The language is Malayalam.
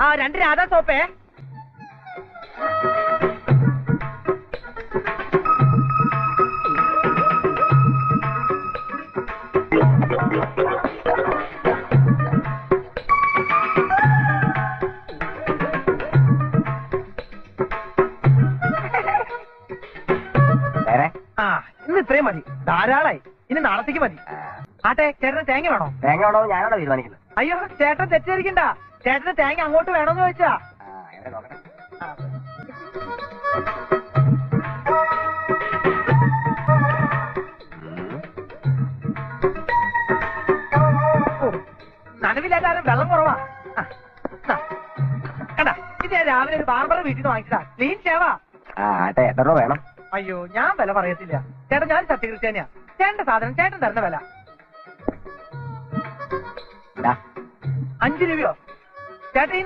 2 രാധാ സോപ്പേ. ഇന്ന് ഇത്രയും മതി, ധാരാളായി. ഇനി നാളത്തേക്ക് മതി. ആട്ടെ, ചേട്ടന് തേങ്ങ വേണോ? തേങ്ങ വേണോ ഞാനാണോ തീരുമാനിക്കുന്നത്? അയ്യോ, ചേട്ടൻ തെറ്റിദ്ധരിക്കണ്ട. ചേട്ടന് തേങ്ങ അങ്ങോട്ട് വേണമെന്ന് ചോദിച്ചാ. നനവില്ലാതാരും വെള്ളം കുറവാ. കണ്ടാ, ഇത് ഞാൻ രാവിലെ ഒരു ബാർബർ വീട്ടിൽ നിന്ന് വാങ്ങിച്ചതാ. ക്ലീൻ ഷേവാ. എത്ര രൂപ വേണം? അയ്യോ, ഞാൻ വില പറയത്തില്ല ചേട്ടാ, ഞാൻ സത്യക്രിസ്ത്യാനിയാ. ചേട്ടന്റെ സാധനം ചേട്ടൻ തരുന്ന വില 5 രൂപയോ ചേട്ടാ?